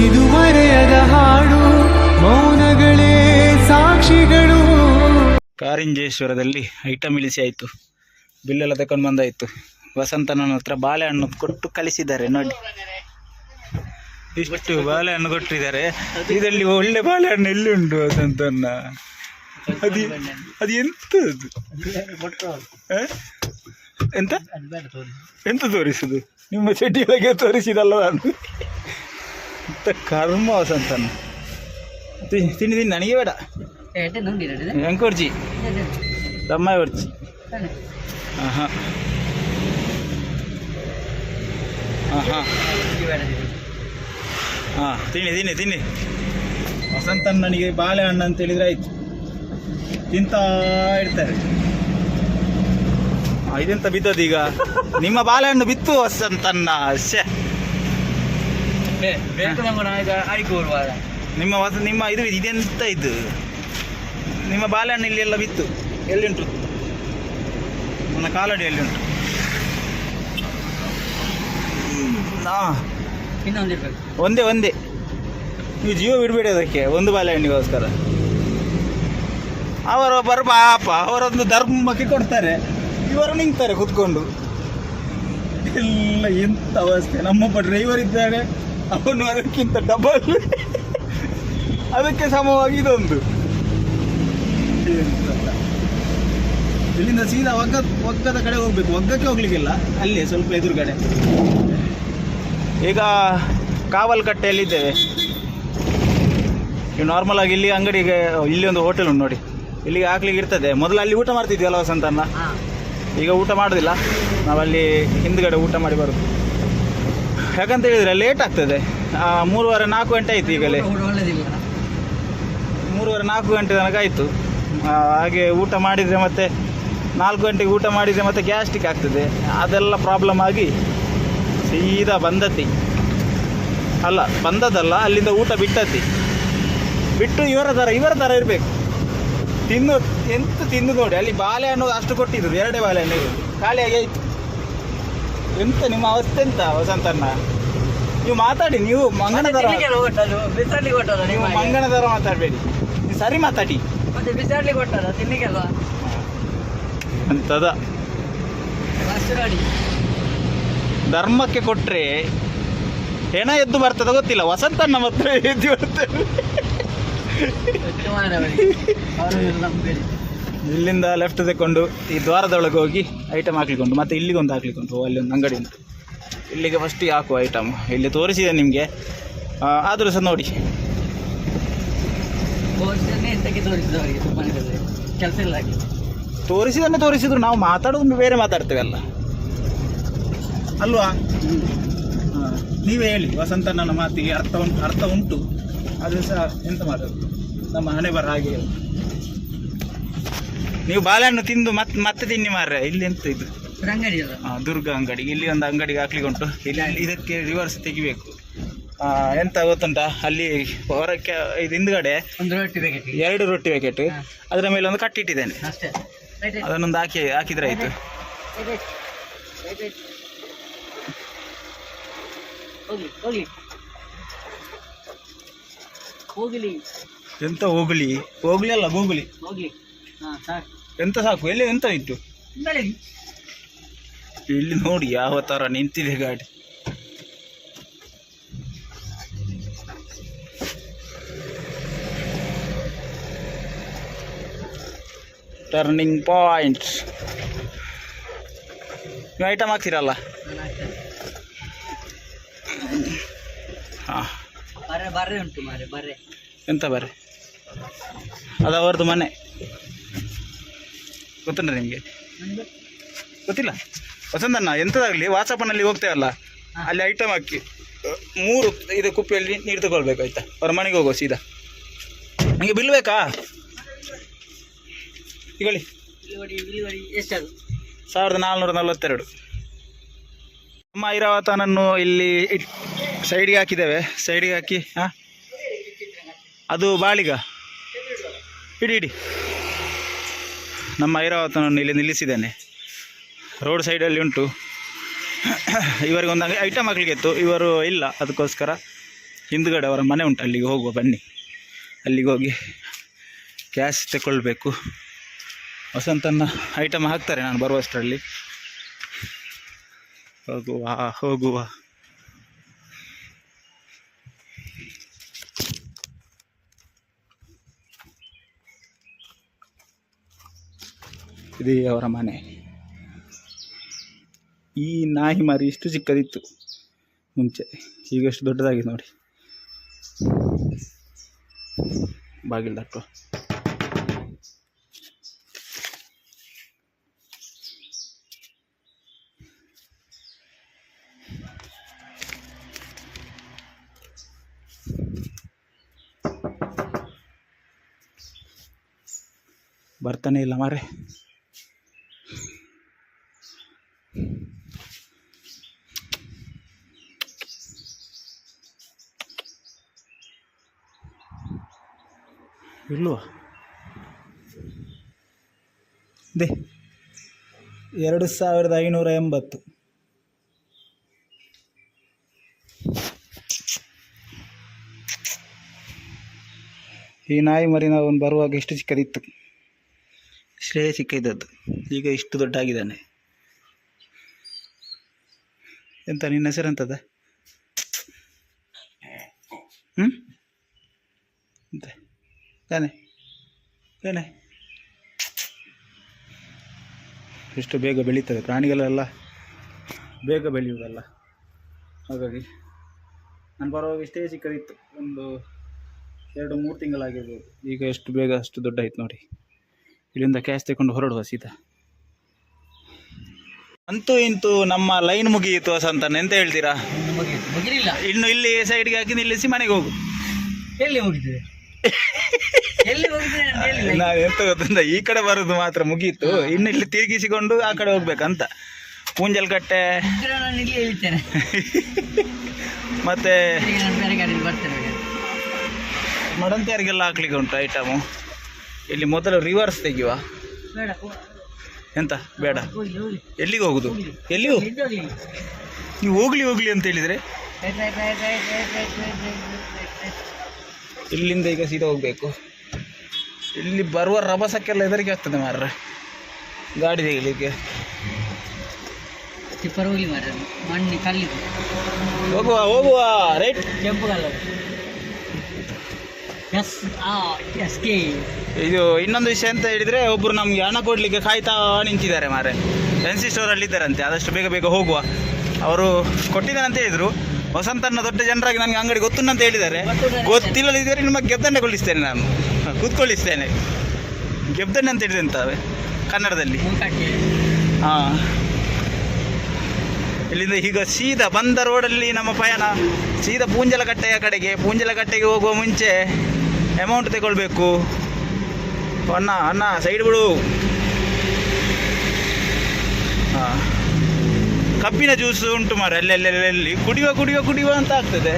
ಇದು ಮರೆಯದ ಹಾಡು, ಮೌನಗಳೇ ಸಾಕ್ಷಿಗಳು. ಕಾರಿಂಜೇಶ್ವರದಲ್ಲಿ ಐಟಮ್ ಇಳಿಸಿ ಆಯಿತು, ಬಿಲ್ಲೆಲ್ಲ ತಗೊಂಡು ಬಂದಾಯಿತು. ವಸಂತನ ಹತ್ರ ಬಾಳೆಹಣ್ಣು ಕೊಟ್ಟು ಕಲಿಸಿದ್ದಾರೆ ನೋಡಿ. ಇಷ್ಟು ಬಾಳೆಹಣ್ಣು ಕೊಟ್ಟಿದ್ದಾರೆ. ಇದರಲ್ಲಿ ಒಳ್ಳೆ ಬಾಳೆಹಣ್ಣು ಎಲ್ಲಿ ಉಂಟು ವಸಂತನ? ಅದು ಅದು ಎಂಥದ್ದು? ಎಂತ ಎಂತ ತೋರಿಸುದು? ನಿಮ್ಮ ಚಟಿಯೊಳಗೆ ತೋರಿಸಿದಲ್ಲ ಅದು. ಎಂತ ಕರ್ಮ ವಸಂತನ. ತಿಂಡಿ ತಿಂಡಿ ನನಗೆ ಬೇಡ. ಎಂಕೊರ್ಜಿ ದಮ್ಮ ಹೊರ್ಜಿ. ಹಾಂ ಹಾಂ ಹಾಂ ಹಾಂ ಹಾಂ ತಿನ್ನಿ ತಿನ್ನಿ ತಿನ್ನಿ. ವಸಂತನ ನನಗೆ ಬಾಳೆಹಣ್ಣು ಅಂತ ಹೇಳಿದ್ರೆ ಆಯ್ತು, ತಿಂತಾ ಇರ್ತಾರೆ. ಇದೆಂತ ಬಿದ್ದದ್ದು ಈಗ? ನಿಮ್ಮ ಬಾಳೆಹಣ್ಣು ಬಿತ್ತು ವಸಂತನ್ನ. ನಿಮ್ಮ ಇದು ಇದೆಂತ ಇದು? ನಿಮ್ಮ ಬಾಳೆಹಣ್ಣು ಇಲ್ಲಿ ಎಲ್ಲ ಬಿತ್ತು. ಎಲ್ಲಿಂಟು? ನನ್ನ ಕಾಲಡಿ ಎಲ್ಲಿ ಉಂಟು? ಒಂದೇ ಒಂದೇ. ನೀವು ಜೀವ ಬಿಡಬೇಡಿ ಅದಕ್ಕೆ, ಒಂದು ಬಾಳೆಹಣ್ಣಿಗೋಸ್ಕರ. ಅವರೊಬ್ಬರು ಪಾಪ ಅವರೊಂದು ಧರ್ಮಕ್ಕೆ ಕೊಡ್ತಾರೆ, ಇವರು ನಿಂತಾರೆ ಕೂತ್ಕೊಂಡು. ಎಲ್ಲ ಎಂಥ ಅವಸ್ಥೆ. ನಮ್ಮೊಬ್ಬ ಡ್ರೈವರ್ ಇದ್ದಾನೆ, ಅವನು ಅದಕ್ಕಿಂತ ಡಬಲ್, ಅದಕ್ಕೆ ಸಮವಾಗಿ ಇದೊಂದು. ಇಲ್ಲಿಂದ ಸೀದಾ ಒಗ್ಗದ ಕಡೆ ಹೋಗ್ಬೇಕು. ಒಗ್ಗಕ್ಕೆ ಹೋಗ್ಲಿಕ್ಕಿಲ್ಲ, ಅಲ್ಲಿ ಸ್ವಲ್ಪ ಎದುರುಗಡೆ. ಈಗ ಕಾವಲ್ಕಟ್ಟೆಯಲ್ಲಿದ್ದೇವೆ. ನೀವು ನಾರ್ಮಲ್ ಆಗಿ ಇಲ್ಲಿ ಅಂಗಡಿಗೆ, ಇಲ್ಲಿ ಒಂದು ಹೋಟೆಲ್ ಉಂಟು ನೋಡಿ, ಇಲ್ಲಿಗೆ ಹಾಕ್ಲಿಕ್ಕೆ ಇರ್ತದೆ. ಮೊದಲು ಅಲ್ಲಿ ಊಟ ಮಾಡ್ತಿದ್ವಿ ವಸಂತನ. ಈಗ ಊಟ ಮಾಡೋದಿಲ್ಲ, ನಾವಲ್ಲಿ ಹಿಂದ್ಗಡೆ ಊಟ ಮಾಡಿ ಬರೋದು. ಯಾಕಂತ ಹೇಳಿದರೆ ಲೇಟ್ ಆಗ್ತದೆ. 3:30-4 ಗಂಟೆ ಆಯಿತು. ಈಗಲೇ 3:30-4 ಗಂಟೆ ತನಕ ಆಯಿತು. ಹಾಗೆ ಊಟ ಮಾಡಿದರೆ ಮತ್ತೆ 4 ಗಂಟೆಗೆ ಊಟ ಮಾಡಿದರೆ ಮತ್ತೆ ಗ್ಯಾಸ್ಟ್ರಿಕ್ ಆಗ್ತದೆ. ಅದೆಲ್ಲ ಪ್ರಾಬ್ಲಮ್ ಆಗಿ ಸೀದಾ ಬಂದತಿ. ಅಲ್ಲ ಬಂದದ್ದಲ್ಲ, ಅಲ್ಲಿಂದ ಊಟ ಬಿಟ್ಟು ಇವರ ಥರ ಇರಬೇಕು. ಎಂತ ತಿಂದು ನೋಡಿ. ಅಲ್ಲಿ ಬಾಳೆಹಣ್ಣು ಅಷ್ಟು ಕೊಟ್ಟಿದ್ರು, 2 ಬಾಳೆಹಣ್ಣು ಇರೋದು, ಖಾಲಿಯಾಗಿ ಆಯಿತು. ಎಂತ ನಿಮ್ಮ ಅವಸ್ಥೆ ಎಂತ ವಸಂತನ್ನ? ನೀವು ಮಾತಾಡಿ, ನೀವು ಮಂಗನ ಥರ ಮಾತಾಡಬೇಡಿ, ನೀವು ಸರಿ ಮಾತಾಡಿ. ಅಂತದ ಧರ್ಮಕ್ಕೆ ಕೊಟ್ಟರೆ ಹೆಣ ಎದ್ದು ಬರ್ತದ ಗೊತ್ತಿಲ್ಲ. ವಸಂತನ ಮಾತ್ರ ಎದ್ದು ಬರ್ತದೆ. ಇಲ್ಲಿಂದ ಲೆಫ್ಟ್ ತಗೊಂಡು ಈ ದ್ವಾರದೊಳಗೆ ಹೋಗಿ ಐಟಮ್ ಹಾಕ್ಲಿಕೊಂಡು ಮತ್ತೆ ಇಲ್ಲಿಗೊಂದು ಹಾಕ್ಲಿಕೊಂಡು, ಅಲ್ಲಿ ಒಂದು ಅಂಗಡಿ ಉಂಟು, ಇಲ್ಲಿಗೆ ಫಸ್ಟಿಗೆ ಹಾಕುವ ಐಟಮ್. ಇಲ್ಲಿ ತೋರಿಸಿದೆ ನಿಮಗೆ, ಆದರೂ ಸಹ ನೋಡಿ. ತೋರಿಸಿದ್ರು ನಾವು ಮಾತಾಡೋದು ಬೇರೆ ಮಾತಾಡ್ತೇವೆ ಅಲ್ಲ ಅಲ್ವಾ? ನೀವೇ ಹೇಳಿ, ವಸಂತನ ಮಾತಿಗೆ ಅರ್ಥ ಉಂಟು, ಅದು ಸಹ ಎಂತ ಮಾಡೋದು, ನಮ್ಮ ಹಣೆ ಬರ ಹಾಗೆ. ನೀವು ಬಾಳೆಹಣ್ಣು ತಿಂದು ಮತ್ತೆ ತಿನ್ನಿ ಮಾರ್ರೆ. ಇಲ್ಲಿ ಎಂತ ಇದು ಅಂಗಡಿ? ದುರ್ಗಾ ಅಂಗಡಿ. ಇಲ್ಲಿ ಒಂದು ಅಂಗಡಿಗೆ ಹಾಕ್ಲಿಕ್ಕೆ ಉಂಟು. ಇಲ್ಲಿ ಇದಕ್ಕೆ ರಿವರ್ಸ್ ತೆಗಿಬೇಕು. ಎಂತ ಗೊತ್ತುಂಟಾ, ಅಲ್ಲಿ ಹೊರಕ್ಕೆ ಇದು ಹಿಂದ್ಗಡೆ 2 ರೊಟ್ಟಿ ಪ್ಯಾಕೆಟ್, ಅದರ ಮೇಲೆ ಒಂದು ಕಟ್ಟಿಟ್ಟಿದ್ದೇನೆ. ಅದನ್ನೊಂದು ಹಾಕಿದ್ರೆ ಆಯ್ತು. ಎಂತ ಹೋಗ್ಲಿ ಅಲ್ಲ, ಗೂಗಲಿ ಎಂತ ಸಾಕು. ಎಲ್ಲಿ ಎಂತ ಇತ್ತು ಇಲ್ಲಿ ನೋಡಿ, ಯಾವ ತರ ನಿಂತಿದೆ ಗಾಡಿ. Turning points. ನೀವು ಐಟಮ್ ಹಾಕ್ತೀರಲ್ಲ? ಹಾಂ, ಎಂತ ಬರ್ರೆ? ಅದು ಅವ್ರದ್ದು ಮನೆ, ಗೊತ್ತುಂಟ ನಿಮಗೆ? ಗೊತ್ತಿಲ್ಲ ವಸಂತಣ್ಣ? ಎಂಥದಾಗಲಿ ವಾಟ್ಸಪ್ನಲ್ಲಿ ಹೋಗ್ತೇವಲ್ಲ, ಅಲ್ಲಿ ಐಟಮ್ ಹಾಕಿ 3 ಇದು ಕುಪ್ಪಿಯಲ್ಲಿ ನೀರು ತಗೊಳ್ಬೇಕು, ಆಯ್ತಾ? ಅವ್ರ ಮನೆಗೆ ಹೋಗೋ ಸೀದಾ. ನನಗೆ ಬಿಲ್ ಬೇಕಾ? ಈಗಳಿ 1442. ನಮ್ಮ ಐರಾವತನನ್ನು ಇಲ್ಲಿ ಸೈಡ್ಗೆ ಹಾಕಿದ್ದೇವೆ. ಸೈಡ್ಗೆ ಹಾಕಿ, ಹಾಂ, ಅದು ಬಾಳಿಗ ಇಡಿ. ನಮ್ಮ ಐರಾವತನನ್ನು ಇಲ್ಲಿ ನಿಲ್ಲಿಸಿದ್ದೇನೆ. ರೋಡ್ ಸೈಡಲ್ಲಿ ಉಂಟು. ಇವರಿಗೊಂದು ಐಟಮ್ ಹಾಕ್ಲಿಕ್ಕೆ ಇತ್ತು, ಇವರು ಇಲ್ಲ, ಅದಕ್ಕೋಸ್ಕರ ಹಿಂದುಗಡೆ ಅವರ ಮನೆ ಉಂಟು, ಅಲ್ಲಿಗೆ ಹೋಗುವ ಬನ್ನಿ. ಅಲ್ಲಿಗೆ ಹೋಗಿ ಕ್ಯಾಶ್ ತಗೊಳ್ಬೇಕು. ವಸಂತನ ಐಟಮ್ ಹಾಕ್ತಾರೆ ನಾನು ಬರುವಷ್ಟರಲ್ಲಿ. ಹೋಗುವ ಇದೇ ಅವರ ಮನೆ. ಈ ನಾಯಿ ಮರಿ ಇಷ್ಟು ಚಿಕ್ಕದಿತ್ತು ಮುಂಚೆ, ಈಗ ಎಷ್ಟು ದೊಡ್ಡದಾಗಿದೆ ನೋಡಿ. ಬಾಗಿಲು ದಾಟುವ. ಬರ್ತಾನೆ ಇಲ್ಲ ಮಾರೆ. ಇಲ್ವಾ ದೇ 2580. ಈ ನಾಯಿ ಮರಿ ನಾವು ಬರುವಾಗ ಇಷ್ಟು ಚಿಕ್ಕದಿತ್ತು, ಇಷ್ಟೇ ಚಿಕ್ಕ ಇದ್ದದ್ದು. ಈಗ ಇಷ್ಟು ದೊಡ್ಡ ಆಗಿದ್ದಾನೆ. ಎಂತ ನಿನ್ನ ಹೆಸರೆಂತದ? ಎಂತ ತಾನೆ ತಾನೆ? ಎಷ್ಟು ಬೇಗ ಬೆಳೀತದೆ ಪ್ರಾಣಿಗಳೆಲ್ಲ, ಬೇಗ ಬೆಳೆಯುವುದಲ್ಲ. ಹಾಗಾಗಿ ನಾನು ಬರುವಾಗ ಇಷ್ಟೇ ಚಿಕ್ಕದಿತ್ತು, ಒಂದು 2-3 ತಿಂಗಳಾಗಿರ್ಬೋದು. ಈಗ ಎಷ್ಟು ಬೇಗ ಅಷ್ಟು ದೊಡ್ಡ ಆಯ್ತು ನೋಡಿ. ಇಲ್ಲಿಂದ ಕ್ಯಾಶ್ ತಗೊಂಡು ಹೊರಡುವ ಸೀದಾ. ಅಂತೂ ಇಂತೂ ನಮ್ಮ ಲೈನ್ ಮುಗಿಯಿತು ವಸಂತನ, ಎಂತ ಹೇಳ್ತೀರಾ? ಮುಗಿಲಿಲ್ಲ ಇನ್ನು ಇಲ್ಲಿ ಸೈಡ್ಗೆ ಹಾಕಿ ನಿಲ್ಲಿಸಿ ಮನೆಗೆ ಹೋಗು. ಎಲ್ಲಿ ಹೋಗಿದ್ದೆ? ಎಲ್ಲಿ ಹೋಗಿದ್ದೆ ಅಂತ ಹೇಳಿಲ್ಲ. ನಾನು ಎಂತ ಗೊತ್ತಿಲ್ಲ, ಈ ಕಡೆ ಬರೋದು ಮಾತ್ರ ಮುಗೀತು. ಇನ್ನು ಇಲ್ಲಿ ತಿರುಗಿಸಿಕೊಂಡು ಆ ಕಡೆ ಹೋಗ್ಬೇಕಂತ. ಪೂಂಜಲ್ಕಟ್ಟೆ ನಾನು ಇಲ್ಲಿ ಹೇಳ್ತೇನೆ. ಮತ್ತೆ ನಾನು ಬೇರೆ ಗಾಡಿಯಲ್ಲಿ ಬರ್ತೇನೆ. ಮಡಂತಿಯರಿಗೆಲ್ಲ ಹಾಕ್ಲಿಕ್ಕೆ ಉಂಟು ಐಟಮು. ಇಲ್ಲಿ ಮೊದಲು ರಿವರ್ಸ್ ತೆಗಿಯುವ. ಬೇಡ ಎಂತ ಬೇಡ? ಹೋಗಿ ಹೋಗಿ ಎಲ್ಲಿಗೆ ಹೋಗುದು? ಎಲ್ಲಿ ಹೋಗಿ? ಇದ್ದೋಗ್ಲಿ. ನೀವು ಹೋಗ್ಲಿ ಅಂತ ಹೇಳಿದ್ರೆ ಇಲ್ಲಿಂದ ಈಗ ಸೀದಾ ಹೋಗ್ಬೇಕು. ಇಲ್ಲಿ ಬರುವ ರಭಸಕ್ಕೆಲ್ಲ ಹೆದರಿಕೆ ಆಗ್ತದೆ ಮಾರ್ರೆ, ಗಾಡಿ ತೆಗಿಲಿಕ್ಕೆ. ಟಿಪ್ಪರ್ ಹೋಗ್ಲಿ ಮಾರ್ರೆ, ಮಣ್ಣು ಕಲ್ಲಿದ್ದು. ಹೋಗುವ ರೈಟ್. ಕೆಂಪು ಕಲ್ಲ. ಇದು ಇನ್ನೊಂದು ವಿಷಯ ಅಂತ ಹೇಳಿದ್ರೆ, ಒಬ್ರು ನಮ್ಗೆ ಹಣ ಕೊಡ್ಲಿಕ್ಕೆ ಕಾಯ್ತಾ ನಿಂತಿದ್ದಾರೆ ಮಾರೆ. ಫೆನ್ಸಿ ಸ್ಟೋರಲ್ಲಿ ಇದ್ದಾರಂತೆ. ಆದಷ್ಟು ಬೇಗ ಹೋಗುವ. ಅವರು ಕೊಟ್ಟಿದ್ದಾನಂತ ಹೇಳಿದ್ರು. ವಸಂತನ ದೊಡ್ಡ ಜನರಾಗಿ ನನಗೆ ಅಂಗಡಿ ಗೊತ್ತುಂಟಂತ ಹೇಳಿದ್ದಾರೆ. ಗೊತ್ತಿಲ್ಲದಿದ್ದರೆ ನಿಮಗೆ ಗೆಬ್ದಂಡೆಗೊಳಿಸ್ತೇನೆ, ನಾನು ಕೂತ್ಕೊಳ್ಳಿಸ್ತೇನೆ. ಗೆಬ್ದಂಡೆ ಅಂತ ಹೇಳಿದೆ ಅಂತವೆ ಕನ್ನಡದಲ್ಲಿ. ಹಾಂ, ಇಲ್ಲಿಂದ ಈಗ ಸೀದಾ ಬಂದ ರೋಡಲ್ಲಿ ನಮ್ಮ ಪಯಣ ಸೀದಾ ಪೂಂಜಲಕಟ್ಟೆಯ ಕಡೆಗೆ. ಪೂಂಜಲಕಟ್ಟೆಗೆ ಹೋಗುವ ಮುಂಚೆ ಅಮೌಂಟ್ ತಗೊಳ್ಬೇಕು. ಅಣ್ಣ ಸೈಡ್ ಬಿಡು. ಹಾಂ, ಕಬ್ಬಿನ ಜ್ಯೂಸ್ ಉಂಟು ಮಾರೆ ಅಲ್ಲೆಲ್ಲೆಲ್ಲಿ. ಕುಡಿಯುವ ಅಂತ ಆಗ್ತದೆ.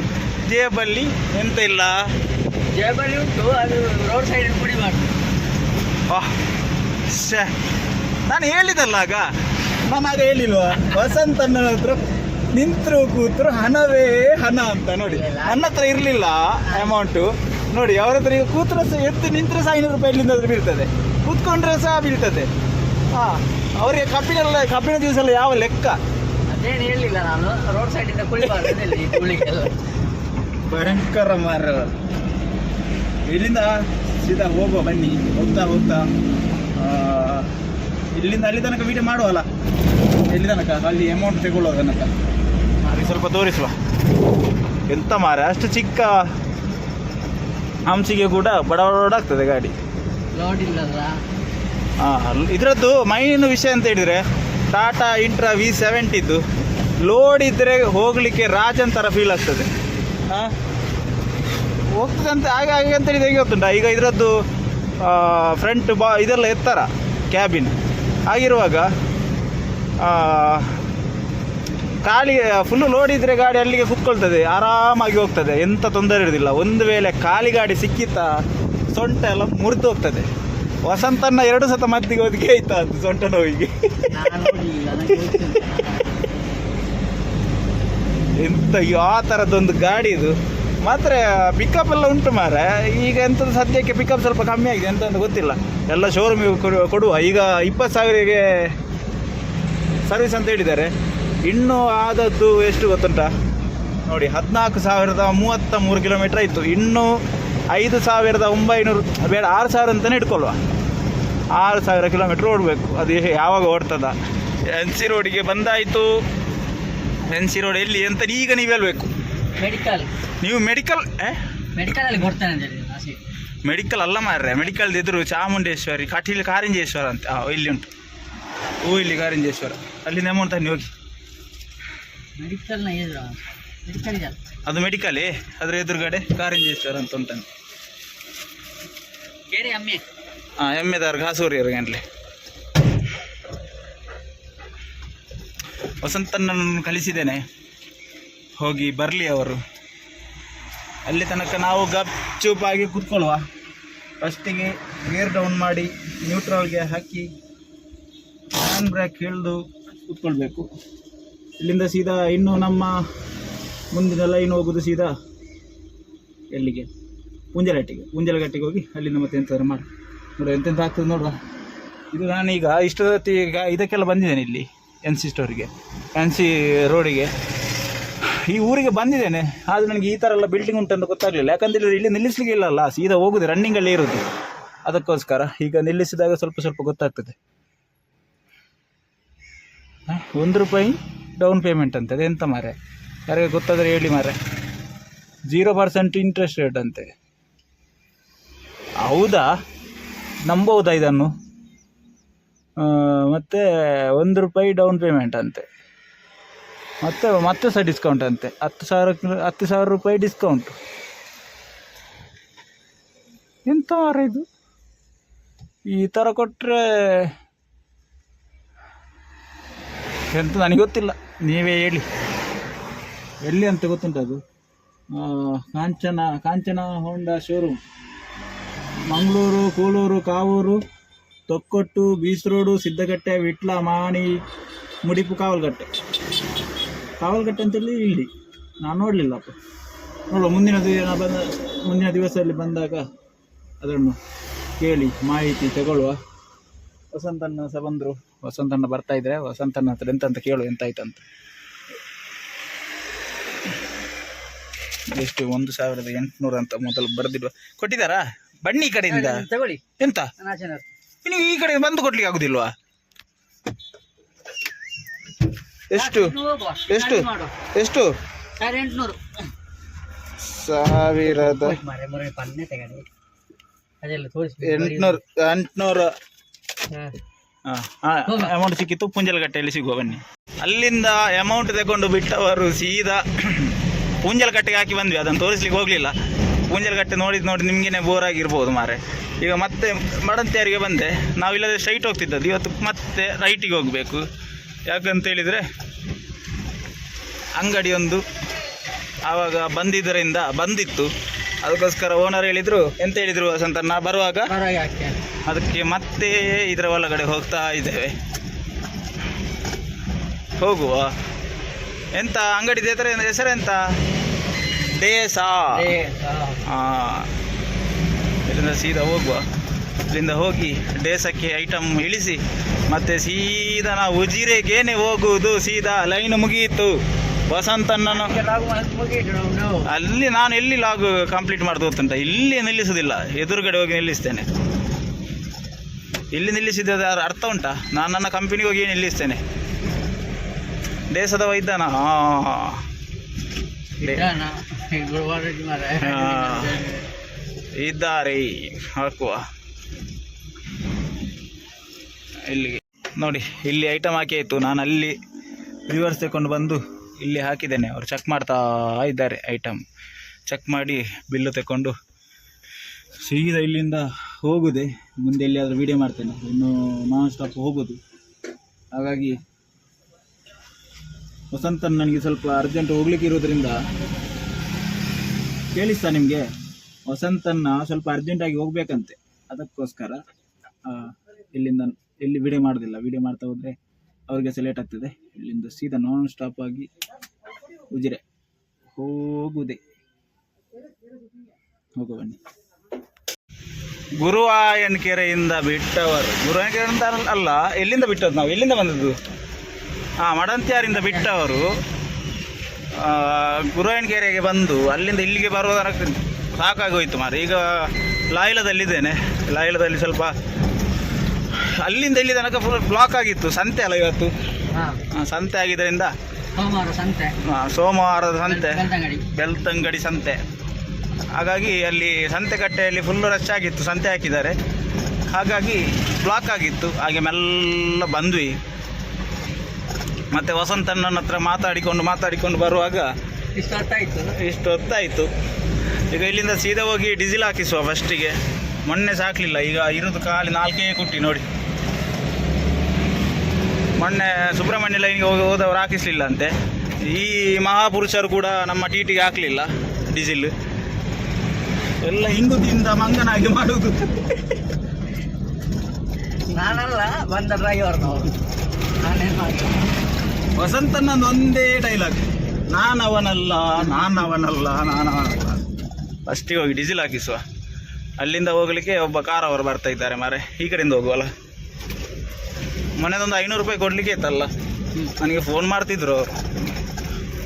ಜೇಬಲ್ಲಿ ಎಂತ ಇಲ್ಲ. ಜೇಬಲ್ಲಿ ಉಂಟು, ಅದು ರೋಡ್ ಸೈಡ್ ಕುಡಿಬಾರ್ದು. ನಾನು ಹೇಳಿದಲ್ಲ ಆಗ, ಹೇಳಿಲ್ವಾ? ವಸಂತನ ಹತ್ರ ನಿಂತರು ಕೂತರು ಹಣವೇ ಹಣ ಅಂತ ನೋಡಿ. ನನ್ನ ಹತ್ರ ಇರಲಿಲ್ಲ ಅಮೌಂಟು ನೋಡಿ. ಅವ್ರ ಹತ್ರ ಈಗ ಕೂತ್ರೆ ಸಹ ಎದ್ದು ನಿಂತರೆ ಸಹ 500 ರೂಪಾಯಿ ಇಲ್ಲಿಂದ ಬೀಳ್ತದೆ, ಕೂತ್ಕೊಂಡ್ರೆ ಸಹ ಬೀಳ್ತದೆ. ಹಾಂ, ಅವರಿಗೆ ಕಬ್ಬಿನ ಜ್ಯೂಸ್ ಎಲ್ಲ ಯಾವ ಲೆಕ್ಕ? ಅದೇನು ಹೇಳಲಿಲ್ಲ ನಾನು, ರೋಡ್ ಸೈಡಿಂದ ಕುಳಿಬಾರ್ದು. ಭಯಂಕರ ಮಾರ. ಇಲ್ಲಿಂದ ಸೀದಾ ಹೋಗುವ ಬನ್ನಿ. ಹೋಗ್ತಾ ಇಲ್ಲಿಂದ ಅಲ್ಲಿ ತನಕ ವೀಡಿಯೋ ಮಾಡುವಲ್ಲ. ಎಲ್ಲಿ ತನಕ? ಅಲ್ಲಿ ಅಮೌಂಟ್ ತಗೊಳ್ಳೋ ತನಕ ಅಲ್ಲಿ ಸ್ವಲ್ಪ ತೋರಿಸುವ. ಎಂತ ಮಾರ, ಅಷ್ಟು ಚಿಕ್ಕ ಹಂಸಿಗೆ ಕೂಡ ಬಡಬಡಾಗ್ತದೆ ಗಾಡಿ. ಲೋಡ್ ಇಲ್ಲಲ್ಲ. ಹಾಂ, ಇದರದ್ದು ಮೈನ್ ವಿಷಯ ಅಂತ ಹೇಳಿದರೆ, ಟಾಟಾ ಇಂಟ್ರಾ V70 ಲೋಡ್ ಇದ್ದರೆ ಹೋಗಲಿಕ್ಕೆ ರಾಜನ್ ಥರ ಫೀಲ್ ಆಗ್ತದೆ. ಹಾಂ, ಹೋಗ್ತದೆ ಅಂತ ಹಾಗೆ ಅಂತ ಹೇಳಿದ್ರೆ ಹೇಗೆ ಗೊತ್ತುಂಟ. ಈಗ ಇದರದ್ದು ಫ್ರಂಟ್ ಇದೆಲ್ಲ ಎತ್ತರ ಕ್ಯಾಬಿನ್ ಆಗಿರುವಾಗ ಖಾಲಿ ಫುಲ್ಲು ಲೋಡ್ ಇದ್ದರೆ ಗಾಡಿ ಅಲ್ಲಿಗೆ ಕುತ್ಕೊಳ್ತದೆ, ಆರಾಮಾಗಿ ಹೋಗ್ತದೆ, ಎಂಥ ತೊಂದರೆ ಇರೋದಿಲ್ಲ. ಒಂದು ವೇಳೆ ಖಾಲಿ ಗಾಡಿ ಸಿಕ್ಕಿತ್ತಾ ಸೊಂಟ ಎಲ್ಲ ಮುರಿದು ಹೋಗ್ತದೆ. ವಸಂತನ 2 ಸತ ಮದ್ದಿಗೆ ಒದಗಿ ಆಯ್ತಾ ಅದು ಸೊಂಟ ನೋವಿಗೆ. ಎಂತ ಆ ಥರದ್ದೊಂದು ಗಾಡಿ ಇದು. ಮಾತ್ರ ಪಿಕಪ್ ಎಲ್ಲ ಉಂಟು ಮಾರೆ. ಈಗ ಎಂಥದ್ದು ಸದ್ಯಕ್ಕೆ ಪಿಕಪ್ ಸ್ವಲ್ಪ ಕಮ್ಮಿ ಆಗಿದೆ ಎಂತ ಅಂತ ಗೊತ್ತಿಲ್ಲ. ಎಲ್ಲ ಶೋರೂಮಿಗೆ ಕೊಡುವ. ಈಗ 20,000ಗೆ ಸರ್ವಿಸ್ ಅಂತ ಹೇಳಿದ್ದಾರೆ. ಇನ್ನೂ ಆದದ್ದು ಎಷ್ಟು ಗೊತ್ತುಂಟ ನೋಡಿ, 14,033 ಕಿಲೋಮೀಟ್ರ್ ಆಯಿತು. ಇನ್ನೂ 5,900 ಬೇಡ 6,000 ಅಂತಲೇ ಇಟ್ಕೊಳ್ಳುವ. 6,000 ಕಿಲೋಮೀಟ್ರ್ ಓಡಬೇಕು. ಅದು ಯಾವಾಗ ಓಡ್ತದ? ಎನ್ ಸಿ ರೋಡಿಗೆ ಬಂದಾಯಿತು. ಎನ್ ಸಿ ರೋಡ್ ಎಲ್ಲಿ ಅಂತ ಈಗ ನೀವು ಹೇಳ್ಬೇಕು. ಮೆಡಿಕಲ್ ನೀವು ಮೆಡಿಕಲ್ ಮೆಡಿಕಲಲ್ಲಿ ಕೊಡ್ತಾನೆ ಅಂತ ಹೇಳಿ ಆಸೆ. ಮೆಡಿಕಲ್ ಅಲ್ಲ ಮಾರ್ರೆ, ಮೆಡಿಕಲ್ ಎದುರು ಚಾಮುಂಡೇಶ್ವರಿ ಕಟೀಲು ಕಾರಿಂಜೇಶ್ವರ ಅಂತ ಇಲ್ಲಿ ಉಂಟು. ಇಲ್ಲಿ ಕಾರಿಂಜೇಶ್ವರ ಅಲ್ಲಿಂದ ಅಮೌಂಟ್ ತನ್ನಿ ಹೋಗಿ. ಮೆಡಿಕಲ್ನ ಎದುರು ಮೆಡಿಕಲ್ ಇದೆ ಅದು ಮೆಡಿಕಲೇ, ಅದರ ಎದುರುಗಡೆ ಕಾರಿಂಜೇಶ್ವರ ಅಂತ ಉಂಟಂತೆ. ಕೇರಿ ಅಮ್ಮೆ ಎಮ್ಮೆದಾರ್ಗೆ ಹಾಸೂರಿಯವ್ರಿಗೆ ಗಂಟ್ಲೆ ವಸಂತನನ್ನು ಕಳಿಸಿದ್ದೇನೆ, ಹೋಗಿ ಬರಲಿ ಅವರು. ಅಲ್ಲಿ ತನಕ ನಾವು ಗಪ್ಚೂಪಾಗಿ ಕೂತ್ಕೊಳ್ಳುವ. ಫಸ್ಟಿಗೆ ಗೇರ್ ಡೌನ್ ಮಾಡಿ ನ್ಯೂಟ್ರಲ್ಗೆ ಹಾಕಿ ಹ್ಯಾಂಡ್ ಬ್ರೇಕ್ ಹಿಡಿದು ಕೂತ್ಕೊಳ್ಬೇಕು. ಇಲ್ಲಿಂದ ಸೀದಾ ಇನ್ನು ನಮ್ಮ ಮುಂದಿನ ಲೈನ್ ಹೋಗೋದು ಸೀದಾ ಎಲ್ಲಿಗೆ? ಪುಂಜಲಗಟ್ಟಿಗೆ ಹೋಗಿ ಅಲ್ಲಿಂದ ಮತ್ತೆ ಎಂತಾದ್ರು ಮಾಡಿ ನೋಡುವ ಎಂತೆಂತ ಆಗ್ತದೆ ನೋಡುವ. ಇದು ನಾನೀಗ ಇಷ್ಟೊತ್ತಿ ಈಗ ಇದಕ್ಕೆಲ್ಲ ಬಂದಿದ್ದೇನೆ ಇಲ್ಲಿ ಎನ್ ಸಿ ಸ್ಟೋರಿಗೆ, ಎನ್ ಸಿ ರೋಡಿಗೆ, ಈ ಊರಿಗೆ ಬಂದಿದ್ದೇನೆ. ಆದರೆ ನನಗೆ ಈ ಥರ ಎಲ್ಲ ಬಿಲ್ಡಿಂಗ್ ಉಂಟಂತ ಗೊತ್ತಾಗಲಿಲ್ಲ. ಯಾಕಂದರೆ ಇಲ್ಲಿ ನಿಲ್ಲಿಸ್ಲಿಕ್ಕೆ ಇಲ್ಲಲ್ಲ, ಸೀದಾ ಹೋಗುದು ರನ್ನಿಂಗಲ್ಲೇ ಇರೋದು. ಅದಕ್ಕೋಸ್ಕರ ಈಗ ನಿಲ್ಲಿಸಿದಾಗ ಸ್ವಲ್ಪ ಗೊತ್ತಾಗ್ತದೆ. ₹1 ಡೌನ್ ಪೇಮೆಂಟ್ ಅಂತೆ. ಅದು ಎಂತ ಮಾರೆ, ಯಾರಿಗೆ ಗೊತ್ತಾದರೆ ಹೇಳಿ ಮಾರೆ. 0% ಇಂಟ್ರೆಸ್ಟ್ ರೇಟ್ ಅಂತೆ. ಹೌದಾ? ನಂಬೌದಾ ಇದನ್ನು? ಮತ್ತು ₹1 ಡೌನ್ ಪೇಮೆಂಟ್ ಅಂತೆ. ಮತ್ತೆ ಸಹ ಡಿಸ್ಕೌಂಟ್ ಅಂತೆ. 10,000 ರೂಪಾಯಿ ಡಿಸ್ಕೌಂಟು. ಎಂಥ ಮಾರ ಇದು? ಈ ಥರ ಕೊಟ್ಟರೆ ಎಂತ ನನಗೆ ಗೊತ್ತಿಲ್ಲ, ನೀವೇ ಹೇಳಿ. ಎಲ್ಲಿ ಅಂತ ಗೊತ್ತುಂಟದು? Kanchana Honda showroom, Mangaluru, Kuloor, Kavoor, Thokkottu, beach road, Siddakatte, Vitla, Mani, Mudipu, Kavalkatte ಅಂತೇಳಿ ಇಲ್ಲಿ ನಾನು ನೋಡಲಿಲ್ಲಪ್ಪ. ನೋಡುವ ಮುಂದಿನ ದಿವಸದಲ್ಲಿ ಬಂದಾಗ ಅದನ್ನು ಕೇಳಿ ಮಾಹಿತಿ ತಗೊಳ್ಳುವ. ವಸಂತಣ್ಣ ಸಹ ಬಂದರು. ವಸಂತಣ್ಣ ಬರ್ತಾ ಇದ್ರೆ ವಸಂತಣ್ಣ ಹತ್ರ ಎಂತ ಕೇಳು, ಎಂತಾಯ್ತಂತ. ಎಷ್ಟು 1,800 ಅಂತ ಮೊದಲು ಬರೆದಿಡುವ. ಕೊಟ್ಟಿದ್ದಾರಾ? ಬನ್ನಿ ಈ ಕಡೆಯಿಂದ ತಗೊಳ್ಳಿ. ಎಂತ ನೀವು ಈ ಕಡೆ ಬಂದು ಕೊಡ್ಲಿಕ್ಕೆ ಆಗುದಿಲ್ವಾ? ಎಷ್ಟು 800 ಅಮೌಂಟ್ ಸಿಕ್ಕಿತ್ತು. ಪುಂಜಲಗಟ್ಟೆಯಲ್ಲಿ ಸಿಗುವ, ಬನ್ನಿ. ಅಲ್ಲಿಂದ ಅಮೌಂಟ್ ತಗೊಂಡು ಬಿಟ್ಟವರು ಸೀದಾ ಪುಂಜಲಗಟ್ಟೆಗೆ ಹಾಕಿ ಬಂದ್ವಿ. ಅದನ್ನು ತೋರಿಸ್ಲಿಕ್ಕೆ ಹೋಗಲಿಲ್ಲ. ಪುಂಜಲಗಟ್ಟೆ ನೋಡಿ ನಿಮಗೇನೆ ಬೋರ್ ಆಗಿರ್ಬೋದು ಮಾರೆ. ಈಗ ಮತ್ತೆ ಮಡಂತಿಯರಿಗೆ ಬಂದೆ. ನಾವಿಲ್ಲದೆ ಸ್ಟ್ರೈಟ್ ಹೋಗ್ತಿದ್ದದ್ದು, ಇವತ್ತು ಮತ್ತೆ ರೈಟಿಗೆ ಹೋಗಬೇಕು. ಯಾಕಂತೇಳಿದರೆ ಅಂಗಡಿಯೊಂದು ಆವಾಗ ಬಂದಿತ್ತು. ಅದಕ್ಕೋಸ್ಕರ ಓನರ್ ಹೇಳಿದರು, ಎಂತ ಹೇಳಿದರು ವಸಂತಣ್ಣ ಬರುವಾಗ, ಅದಕ್ಕೆ ಮತ್ತೆ ಇದರ ಒಳಗಡೆ ಹೋಗ್ತಾ ಇದ್ದೇವೆ. ಹೋಗುವ. ಎಂತ ಅಂಗಡಿ ಹೆಸರೆಂತ? ಡೇಸಾ. ಇಲ್ಲಿಂದ ಸೀದಾ ಹೋಗುವ. ಇಲ್ಲಿಂದ ಹೋಗಿ ಡೇಸಕ್ಕೆ ಐಟಮ್ ಇಳಿಸಿ ಮತ್ತೆ ಸೀದಾ ನಾವು ಉಜಿರೆಗೇನೆ ಹೋಗುವುದು. ಸೀದಾ ಲೈನ್ ಮುಗಿಯಿತು. ವಸಂತಣ್ಣನು ಅಲ್ಲಿ ನಾನು ಎಲ್ಲಿ ಲಾಗ್ ಕಂಪ್ಲೀಟ್ ಮಾಡೋದು ಗೊತ್ತುಂಟ? ಇಲ್ಲಿ ನಿಲ್ಲಿಸೋದಿಲ್ಲ, ಎದುರುಗಡೆ ಹೋಗಿ ನಿಲ್ಲಿಸ್ತೇನೆ. ಇಲ್ಲಿ ನಿಲ್ಲಿಸಿದ ಅರ್ಥ ಉಂಟಾ? ನಾನು ನನ್ನ ಕಂಪನಿಗೆ ಹೋಗಿ ನಿಲ್ಲಿಸ್ತೇನೆ. ದೇಶದ ವೈದ್ಯನ ಇದ್ದಾರೆ, ಹಾಕುವ. ಇಲ್ಲಿಗೆ ನೋಡಿ, ಇಲ್ಲಿ ಐಟಮ್ ಹಾಕಿ ಆಯಿತು. ನಾನು ಅಲ್ಲಿ ರಿವರ್ಸ್ ತಗೊಂಡು ಬಂದು ಇಲ್ಲಿ ಹಾಕಿದ್ದೇನೆ. ಅವರು ಚೆಕ್ ಮಾಡ್ತಾ ಇದ್ದಾರೆ. ಐಟಮ್ ಚೆಕ್ ಮಾಡಿ ಬಿಲ್ಲು ತಗೊಂಡು ಸೀದಾ ಇಲ್ಲಿಂದ ಹೋಗುದೆ. ಮುಂದೆ ಎಲ್ಲಿಯಾದರೂ ವೀಡಿಯೋ ಮಾಡ್ತೇನೆ. ಇನ್ನು ನಾನ್ ಸ್ಟಾಪ್ ಹೋಗೋದು. ಹಾಗಾಗಿ ವಸಂತನ್ ನನಗೆ ಸ್ವಲ್ಪ ಅರ್ಜೆಂಟ್ ಹೋಗ್ಲಿಕ್ಕೆ ಇರೋದ್ರಿಂದ, ಕೇಳಿಸ್ತಾ ನಿಮಗೆ? ವಸಂತನ್ನ ಸ್ವಲ್ಪ ಅರ್ಜೆಂಟಾಗಿ ಹೋಗ್ಬೇಕಂತೆ. ಅದಕ್ಕೋಸ್ಕರ ಇಲ್ಲಿಂದ ಎಲ್ಲಿ ವಿಡಿಯೋ ಮಾಡೋದಿಲ್ಲ. ವಿಡಿಯೋ ಮಾಡ್ತಾ ಹೋದರೆ ಅವ್ರಿಗೆ ಸಹ ಲೇಟ್ ಆಗ್ತದೆ. ಇಲ್ಲಿಂದ ಸೀದಾ ನಾನ್ ಸ್ಟಾಪ್ ಆಗಿ ಉಜಿರೆ ಹೋಗುವುದೇ. ಹೋಗು ಬನ್ನಿ. ಗುರುವಾಯನ್ ಕೆರೆಯಿಂದ ಬಿಟ್ಟವರು, ಗುರುವಾಯನ್ ಕೆರೆ ಅಂತ ಅಲ್ಲ, ಎಲ್ಲಿಂದ ಬಿಟ್ಟದ್ದು ನಾವು, ಎಲ್ಲಿಂದ ಬಂದದ್ದು? ಮಡಂತ್ಯಾರಿಂದ ಬಿಟ್ಟವರು ಗುರುವಾಯನ್ ಕೆರೆಗೆ ಬಂದು ಅಲ್ಲಿಂದ ಇಲ್ಲಿಗೆ ಬರುವುದರ ಸಾಕಾಗೋಯ್ತು ಮಾರೆ. ಈಗ ಲಾಯ್ಲದಲ್ಲಿದ್ದೇನೆ. ಲಾಯ್ಲದಲ್ಲಿ ಸ್ವಲ್ಪ ಅಲ್ಲಿಂದ ಇಲ್ಲಿ ತನಕ ಫುಲ್ ಬ್ಲಾಕ್ ಆಗಿತ್ತು. ಸಂತೆ ಅಲ್ಲ ಇವತ್ತು, ಸಂತೆ ಆಗಿದ್ದರಿಂದ ಸೋಮವಾರದ ಸಂತೆ, ಬೆಳ್ತಂಗಡಿ ಸಂತೆ. ಹಾಗಾಗಿ ಅಲ್ಲಿ ಸಂತೆ ಕಟ್ಟೆಯಲ್ಲಿ ಫುಲ್ಲು ರಶ್ ಆಗಿತ್ತು, ಸಂತೆ ಹಾಕಿದ್ದಾರೆ, ಹಾಗಾಗಿ ಬ್ಲಾಕ್ ಆಗಿತ್ತು. ಹಾಗೆ ಮೆಲ್ಲ ಬಂದ್ವಿ. ಮತ್ತು ವಸಂತಣ್ಣನ ಹತ್ರ ಮಾತಾಡಿಕೊಂಡು ಬರುವಾಗ ಇಷ್ಟು ಹೊತ್ತಾಯಿತು. ಈಗ ಇಲ್ಲಿಂದ ಸೀದಾ ಹೋಗಿ ಡೀಸೆಲ್ ಹಾಕಿಸುವ ಫಸ್ಟಿಗೆ. ಮೊನ್ನೆ ಸಾಕಲಿಲ್ಲ, ಈಗ ಇರೋದು ಖಾಲಿ 4 ಕುಟ್ಟಿ ನೋಡಿ. ಮೊನ್ನೆ ಸುಬ್ರಹ್ಮಣ್ಯ ಲೈನ್ಗೆ ಹೋದವರು ಹಾಕಿಸಲಿಲ್ಲ ಅಂತೆ. ಈ ಮಹಾಪುರುಷರು ಕೂಡ ನಮ್ಮ ಟಿಟಿಗೆ ಹಾಕಲಿಲ್ಲ ಡೀಸೆಲ್. ಎಲ್ಲ ಹಿಂಗುದಿಂದ ಮಂಗನಾಗಿ ಮಾಡುವುದು. ನಾನಲ್ಲ, ಬಂದ ಡ್ರೈವರ್ ನಾನೇನು ಮಾಡಿ. ವಸಂತನೊಂದು ಒಂದೇ ಡೈಲಾಗ್, ನಾನವನಲ್ಲ. ಫಸ್ಟಿಗೆ ಹೋಗಿ ಡೀಸೆಲ್ ಹಾಕಿಸುವ. ಅಲ್ಲಿಂದ ಹೋಗಲಿಕ್ಕೆ ಒಬ್ಬ ಕಾರ್ ಅವರು ಬರ್ತಾ ಇದ್ದಾರೆ ಮಾರೆ, ಈ ಕಡೆಯಿಂದ ಹೋಗುವಲ್ಲ. ಮೊನ್ನೆದೊಂದು 500 ರೂಪಾಯಿ ಕೊಡಲಿಕ್ಕೆ ಇತ್ತಲ್ಲ, ನನಗೆ ಫೋನ್ ಮಾಡ್ತಿದ್ರು ಅವರು.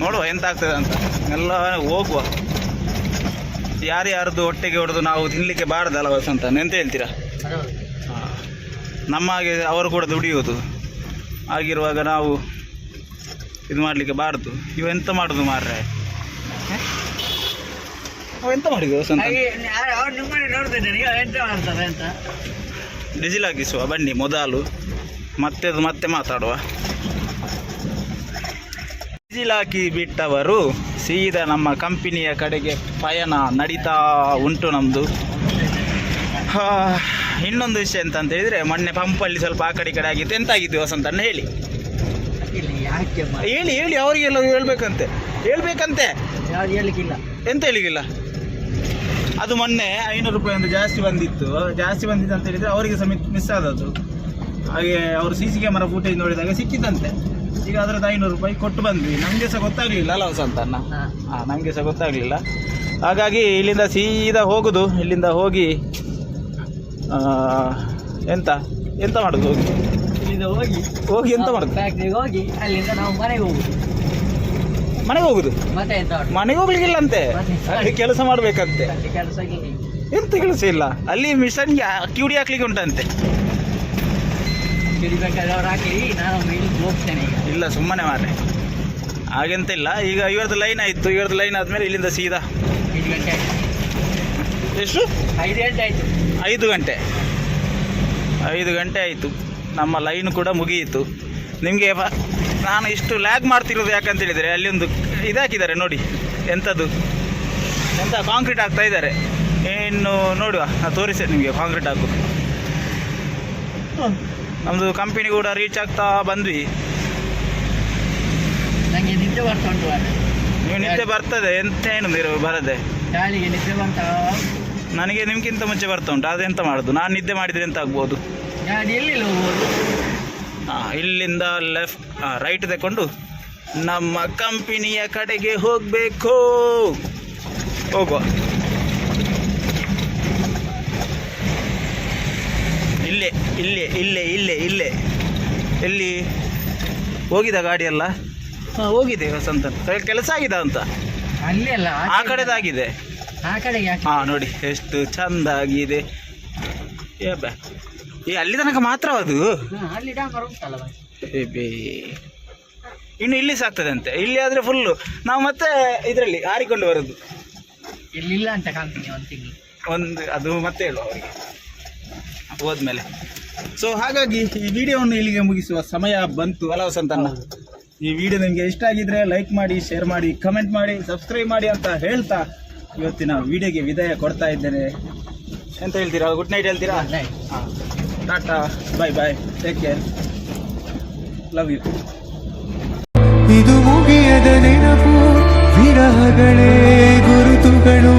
ನೋಡುವ ಎಂತ ಆಗ್ತದೆ ಅಂತ, ಎಲ್ಲ ಹೋಗುವ. ಯಾರ್ಯಾರ್ದು ಹೊಟ್ಟೆಗೆ ಹೊಡೆದು ನಾವು ತಿನ್ನಲಿಕ್ಕೆ ಬಾರ್ದಲ್ಲ ವಸಂತ, ಎಂತ ಹೇಳ್ತೀರಾ? ನಮ್ಮ ಹಾಗೆ ಅವರು ಕೂಡ ದುಡಿಯೋದು. ಆಗಿರುವಾಗ ನಾವು ಇದು ಮಾಡಲಿಕ್ಕೆ ಬಾರ್ದು. ಎಂತ ಮಾಡೋದು ಮಾರ್ರೆ, ಎಂತ ಮಾಡಿದ್ವಿ ವಸಂತ? ಡೀಸೆಲ್ ಹಾಕಿಸುವ ಬನ್ನಿ ಮೊದಲು, ಮತ್ತೆ ಮಾತಾಡುವ. ಡೀಸೆಲ್ ಹಾಕಿ ಬಿಟ್ಟವರು ಸೀದಾ ನಮ್ಮ ಕಂಪನಿಯ ಕಡೆಗೆ ಪಯಣ ನಡೀತಾ ಉಂಟು ನಮ್ಮದು. ಇನ್ನೊಂದು ವಿಷಯ ಅಂತ ಹೇಳಿದರೆ, ಮೊನ್ನೆ ಪಂಪಲ್ಲಿ ಸ್ವಲ್ಪ ಆ ಕಡೆ ಆಗಿತ್ತು. ಎಂತಾಗಿತ್ತು ವಸಂತಣ್ಣ ಹೇಳಿ ಅವರಿಗೆಲ್ಲ ಹೇಳ್ಬೇಕಂತೆ ಎಂತ ಹೇಳಿಕ್ಕಿಲ್ಲ. ಅದು ಮೊನ್ನೆ 500 ರೂಪಾಯಿ ಒಂದು ಜಾಸ್ತಿ ಬಂದಿತ್ತು ಅಂತ ಹೇಳಿದರೆ ಅವರಿಗೆ ಸಹ ಮಿಸ್ ಆದದ್ದು. ಹಾಗೆ ಅವರು CC ಕ್ಯಾಮರಾ ಫುಟೇಜ್ ನೋಡಿದಾಗ ಸಿಕ್ಕಿದ್ದಂತೆ. ಈಗ ಅದರದ್ದು 500 ರೂಪಾಯಿ ಕೊಟ್ಟು ಬಂದ್ವಿ. ನಮಗೆ ಸಹ ಗೊತ್ತಾಗಲಿಲ್ಲ ಅಲ್ಲ ವಸಂತಣ್ಣ? ನಮಗೆ ಸಹ ಗೊತ್ತಾಗಲಿಲ್ಲ. ಹಾಗಾಗಿ ಇಲ್ಲಿಂದ ಸೀದಾ ಹೋಗುದು. ಇಲ್ಲಿಂದ ಹೋಗಿ ಎಂತ ಮಾಡೋದು? ಇಲ್ಲಿಂದ ಹೋಗಿ ಎಂತ ಮಾಡೋದು? ಫ್ಯಾಕ್ಟ್ರಿಗೆ ಹೋಗಿ ಅಲ್ಲಿಂದ ನಾವು ಮನೆಗೆ ಹೋಗುದು. ಮತ್ತೆ ಮನೆಗೆ ಹೋಗ್ಲಿಕ್ಕಿಲ್ಲ ಅಂತೆ, ಕೆಲಸ ಮಾಡ್ಬೇಕಂತೆ. ಎಂತ ಕೆಲಸ ಇಲ್ಲ ಅಲ್ಲಿ, ಮಿಷನ್ಗೆ ಕ್ಯೂಡಿ ಹಾಕ್ಲಿಕ್ಕೆ ಉಂಟಂತೆ. ಇಲ್ಲ ಸುಮ್ಮನೆ ಮಾರೆ, ಹಾಗೆಂತ ಇಲ್ಲ. ಈಗ ಇವ್ರದ್ದು ಲೈನ್ ಆಯಿತು. ಇವ್ರದ್ದು ಲೈನ್ ಆದಮೇಲೆ ಇಲ್ಲಿಂದ ಸೀದಾ 5 ಗಂಟೆ ಆಯಿತು. ಎಷ್ಟು? 5 ಗಂಟೆ ಆಯಿತು. 5 ಗಂಟೆ ಆಯಿತು. ನಮ್ಮ ಲೈನ್ ಕೂಡ ಮುಗಿಯಿತು. ನಿಮಗೆ ನಾನು ಇಷ್ಟು ಲ್ಯಾಗ್ ಮಾಡ್ತಿರೋದು ಯಾಕಂತ ಹೇಳಿದರೆ, ಅಲ್ಲಿ ಒಂದು ಇದಾಕಿದ್ದಾರೆ ನೋಡಿ, ಎಂತ ಕಾಂಕ್ರೀಟ್ ಹಾಕ್ತಾ ಇದ್ದಾರೆ. ಇನ್ನು ನೋಡುವ, ನಾನು ತೋರಿಸ್ತೇನೆ ನಿಮಗೆ ಕಾಂಕ್ರೀಟ್ ಹಾಕೋದು. ನಮ್ಮದು ಕಂಪನಿ ಕೂಡ ರೀಚ್ ಆಗ್ತಾ ಬಂದ್ವಿ. ನನಗೆ ನಿದ್ದೆ ಬರ್ತಾ ಉಂಟು. ನೀವು ನಿದ್ದೆ ಬರ್ತದೆ, ಎಂತೇನು ನೀವು ಬರದೆ? ಗಾಳಿಗೆ ನಿದ್ದೆ ಬರ್ತಾ. ನನಗೆ ನಿಮ್ಗಿಂತ ಮುಂಚೆ ಬರ್ತಾ ಉಂಟು. ಅದೆಂತ ಮಾಡೋದು? ನಾನು ನಿದ್ದೆ ಮಾಡಿದರೆ ಎಂತ ಆಗ್ಬೋದು? ಗಾಡಿ ಎಲ್ಲಿ ಹೋಗ್ಬೋದು? ಇಲ್ಲಿಂದ ರೈಟ್ ತಗೊಂಡು ನಮ್ಮ ಕಂಪನಿಯ ಕಡೆಗೆ ಹೋಗಬೇಕು. ಹೋಗುವ. ಇಲ್ಲೇ ಎಲ್ಲಿ ಹೋಗಿದ ಗಾಡಿ ಎಲ್ಲ? ಹೋಗಿದೆ ವಸಂತ. ಕೆಲಸ ಆಗಿದೆ ಅಂತ ಅಲ್ಲಿ ಅಲ್ಲ, ಆ ಕಡೆದಾಗಿದೆ. ಆ ಕಡೆಗೆ ನೋಡಿ ಎಷ್ಟು ಚಂದ ಆಗಿದೆ. ಅಲ್ಲಿ ತನಕ ಮಾತ್ರ ಅದು. ಅಲ್ಲಿ ಡಾಂಬರ್ ಉಂಟಲ್ಲ. ಇನ್ನು ಇಲ್ಲಿ ಸಾಕ್ತದೆ ಅಂತೆ. ಇಲ್ಲಿ ಆದರೆ ಫುಲ್ಲು ನಾವು ಮತ್ತೆ ಇದರಲ್ಲಿ ಹಾರಿಕೊಂಡು ಬರೋದು. ಇಲ್ಲಿಲ್ಲ ಅಂತ ಕಂಪನಿ ಅದು ಮತ್ತೆ ಹೇಳುವ ಅವರಿಗೆ ಹೋದ್ಮೇಲೆ. ಸೊ ಹಾಗಾಗಿ ಈ ವಿಡಿಯೋವನ್ನು ಇಲ್ಲಿಗೆ ಮುಗಿಸುವ ಸಮಯ ಬಂತು ಅಲ್ಲ ವಸಂತಣ್ಣ? ಈ ವಿಡಿಯೋ ನಿಮಗೆ ಇಷ್ಟ ಆಗಿದ್ರೆ ಲೈಕ್ ಮಾಡಿ, ಶೇರ್ ಮಾಡಿ, ಕಮೆಂಟ್ ಮಾಡಿ, ಸಬ್ಸ್ಕ್ರೈಬ್ ಮಾಡಿ ಅಂತ ಹೇಳ್ತಾ ಇವತ್ತಿನ ವಿಡಿಯೋಗೆ ವಿದಾಯ ಕೊಡ್ತಾ ಇದ್ದೇನೆ. ಎಂತ ಹೇಳ್ತೀರಾ? ಗುಡ್ ನೈಟ್ ಹೇಳ್ತೀರಾ? ಹಾಂ, ಟಾಟಾ, ಬಾಯ್, ಟೇಕ್ ಕೇರ್, ಲವ್ ಯು. ಇದು ಮುಗಿಯದ ನೆನಪು, ವಿರಹಗಳೇ ಗುರುತುಗಳು.